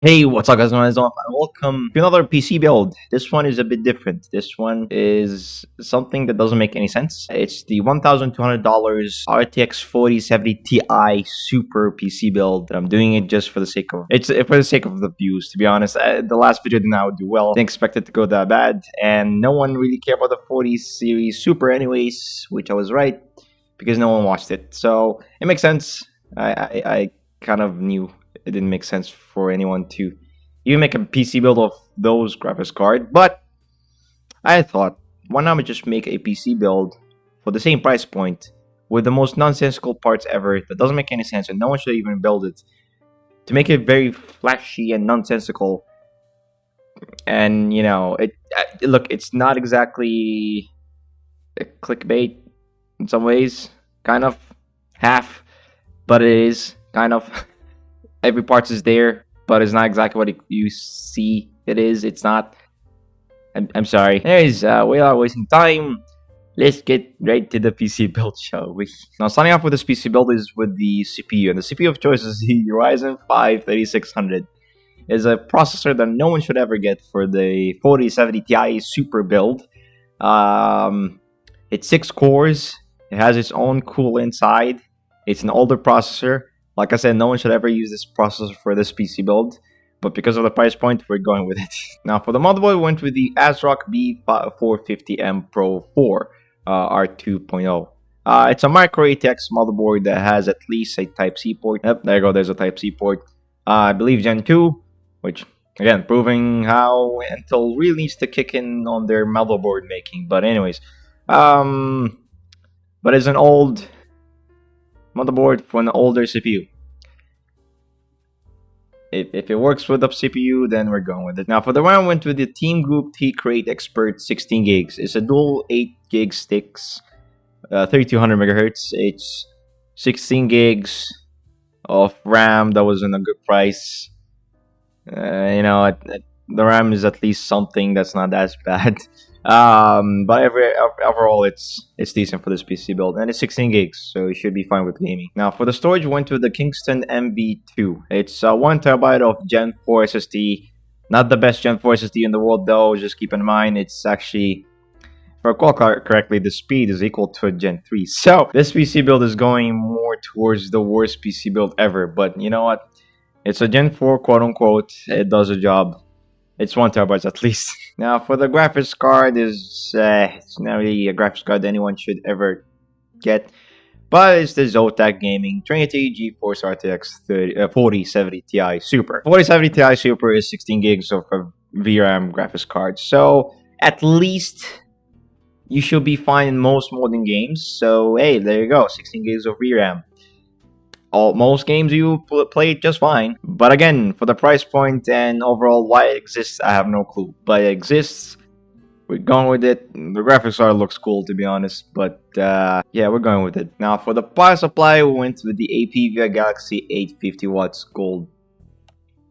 Hey, what's up guys, my name is Off, and welcome to another PC build. This one is a bit different. This one is something that doesn't make any sense. It's the $1,200 RTX 4070 Ti Super PC build. And I'm doing it just for the sake of the views, to be honest. The last video did not do well. Didn't expect it to go that bad, and no one really cared about the 40 series Super anyways, which I was right, because no one watched it. So it makes sense. I kind of knew it didn't make sense for anyone to even make a PC build of those graphics card. But I thought, why not just make a PC build for the same price point with the most nonsensical parts ever that doesn't make any sense and no one should even build it, to make it very flashy and nonsensical. And you know, look, it's not exactly a clickbait in some ways, kind of half, but it is kind of. Every part is there, but it's not exactly what you see it is. It's not. I'm sorry. Anyways, we are wasting time. Let's get right to the PC build, shall we? Now, starting off with this PC build is with the CPU, and the CPU of choice is the Ryzen 5 3600. It's a processor that no one should ever get for the 4070 Ti Super build. It's 6 cores. It has its own cool inside. It's an older processor. Like I said, no one should ever use this processor for this PC build, but because of the price point, we're going with it. Now, for the motherboard, we went with the ASRock B450M Pro 4 R2.0. It's a micro ATX motherboard that has at least a Type-C port. Yep, there you go, there's a Type-C port. I believe Gen 2, which, again, proving how Intel really needs to kick in on their motherboard making. But anyways, but it's an old motherboard for an older CPU. If it works with the CPU, then we're going with it. Now, for the RAM, I went with the Team Group T-Crate Expert 16 gigs. It's a dual 8 gig sticks, 3200 megahertz. It's 16 gigs of RAM. That was in a good price. You know, the RAM is at least something that's not as bad. But overall, it's decent for this PC build, and it's 16 gigs, so it should be fine with gaming. Now, for the storage, we went with the Kingston MV2. It's 1 terabyte of Gen 4 SSD. Not the best Gen 4 SSD in the world, though. Just keep in mind, it's actually, if I recall correctly, the speed is equal to a Gen 3. So this PC build is going more towards the worst PC build ever. But you know what? It's a Gen 4, quote unquote. It does a job. It's 1 terabyte at least. Now, for the graphics card, it's not really a graphics card that anyone should ever get, but it's the Zotac Gaming 2080 GeForce RTX 4070 Ti Super. 4070 Ti Super is 16 gigs of a VRAM graphics card, so at least you should be fine in most modern games. So hey, there you go, 16 gigs of VRAM. Most games you play just fine. But again, for the price point and overall why it exists, I have no clue. But it exists. We're going with it. The graphics card looks cool, to be honest. But yeah, we're going with it. Now, for the power supply, we went with the APVIA Galaxy 850 watts gold,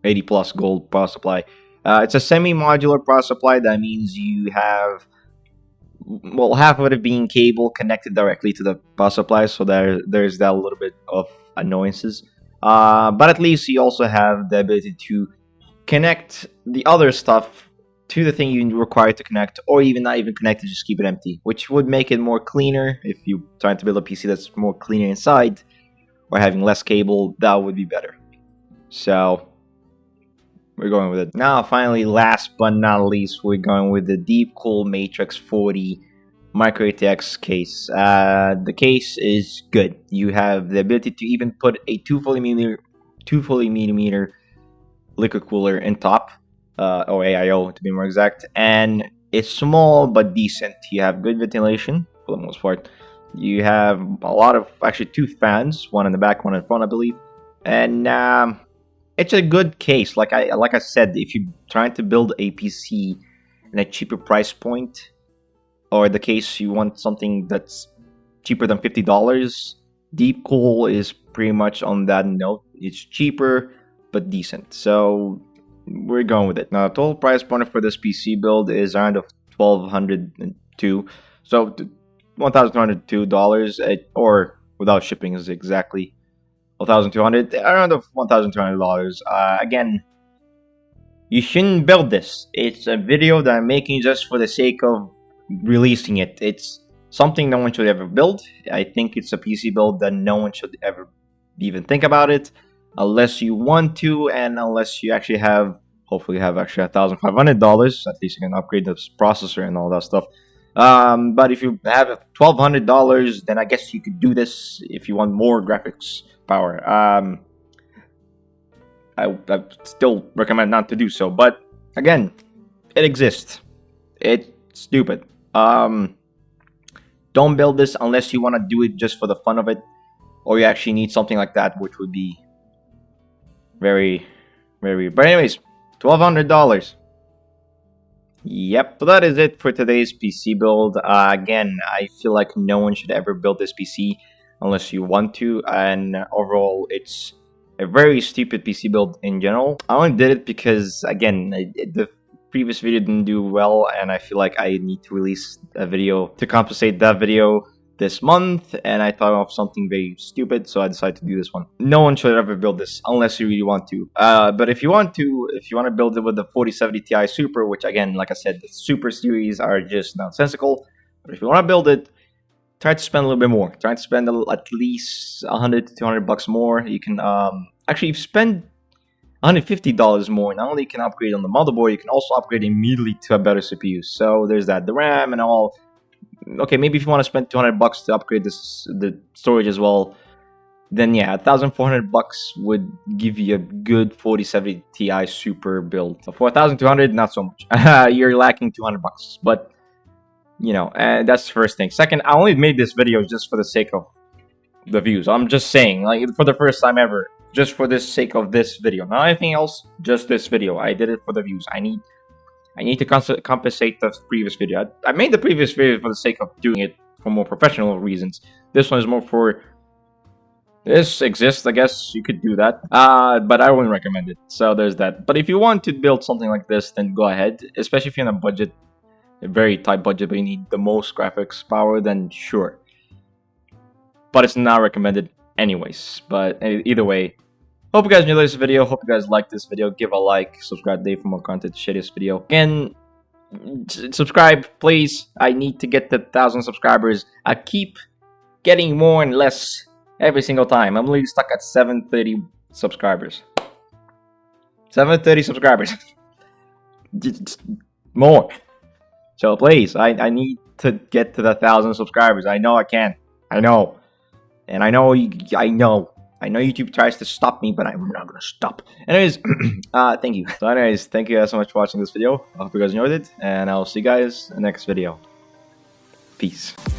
80 plus gold power supply. It's a semi-modular power supply. That means you have, well, half of it being cable connected directly to the power supply. So there's that little bit of annoyances, but at least you also have the ability to connect the other stuff to the thing you require to connect, or even not even connect it, just keep it empty, which would make it more cleaner. If you're trying to build a PC that's more cleaner inside, or having less cable, that would be better. So we're going with it. Now, finally, last but not least, we're going with the Deepcool Matrix 40 micro ATX case. The case is good. You have the ability to even put a 240 millimeter liquid cooler in top, or AIO to be more exact, and it's small but decent. You have good ventilation for the most part. You have a lot of, actually 2 fans, one in the back, one in front, I believe, and it's a good case. Like I said, if you're trying to build a PC in a cheaper price point, or the case you want something that's cheaper than $50, Deepcool is pretty much on that note. It's cheaper but decent, so we're going with it. Now, the total price point for this PC build is around $1,202, so $1,202, or without shipping is exactly $1,200, around $1,200. Again, you shouldn't build this. It's a video that I'm making just for the sake of releasing it. It's something no one should ever build. I think it's a PC build that no one should ever even think about it, unless you want to, and unless you actually have, hopefully have actually $1,500. At least you can upgrade the processor and all that stuff. But if you have $1,200, then I guess you could do this if you want more graphics power. I still recommend not to do so, but again, it exists. It's stupid. Don't build this unless you want to do it just for the fun of it, or you actually need something like that, which would be very, very. But anyways, $1,200. Yep, so that is it for today's PC build. Again, I feel like no one should ever build this PC unless you want to, and overall, it's a very stupid PC build in general. I only did it because, again, the previous video didn't do well, and I feel like I need to release a video to compensate that video this month, and I thought of something very stupid, so I decided to do this one. No one should ever build this unless you really want to. But if you want to build it with the 4070 Ti Super, which again, like I said, the Super series are just nonsensical. But if you want to build it, try to spend a little bit more. Try to spend at least $100 to $200 more. You can actually, if you spend $150 more, not only can upgrade on the motherboard, you can also upgrade immediately to a better CPU. So there's that, the RAM and all. Okay, maybe if you want to spend $200 to upgrade the storage as well, then yeah, $1,400 would give you a good 4070 Ti Super build. So for $1,200, not so much. You're lacking $200, but you know, that's the first thing. Second, I only made this video just for the sake of the views. I'm just saying, like, for the first time ever, just for the sake of this video, not anything else, just this video. I did it for the views. I need to compensate the previous video. I made the previous video for the sake of doing it for more professional reasons. This one is more for, this exists, I guess you could do that. But I wouldn't recommend it. So there's that. But if you want to build something like this, then go ahead. Especially if you're in a budget, a very tight budget, but you need the most graphics power, then sure. But it's not recommended anyways. But either way, hope you guys enjoyed this video. Hope you guys liked this video. Give a like, subscribe today for more content to share this video. And subscribe, please. I need to get to 1,000 subscribers. I keep getting more and less every single time. I'm literally stuck at 730 subscribers. 730 subscribers. More. So please, I need to get to the 1,000 subscribers. I know I can. I know. And I know YouTube tries to stop me, but I'm not gonna stop. Anyways, thank you. So anyways, thank you guys so much for watching this video. I hope you guys enjoyed it, and I'll see you guys in the next video. Peace.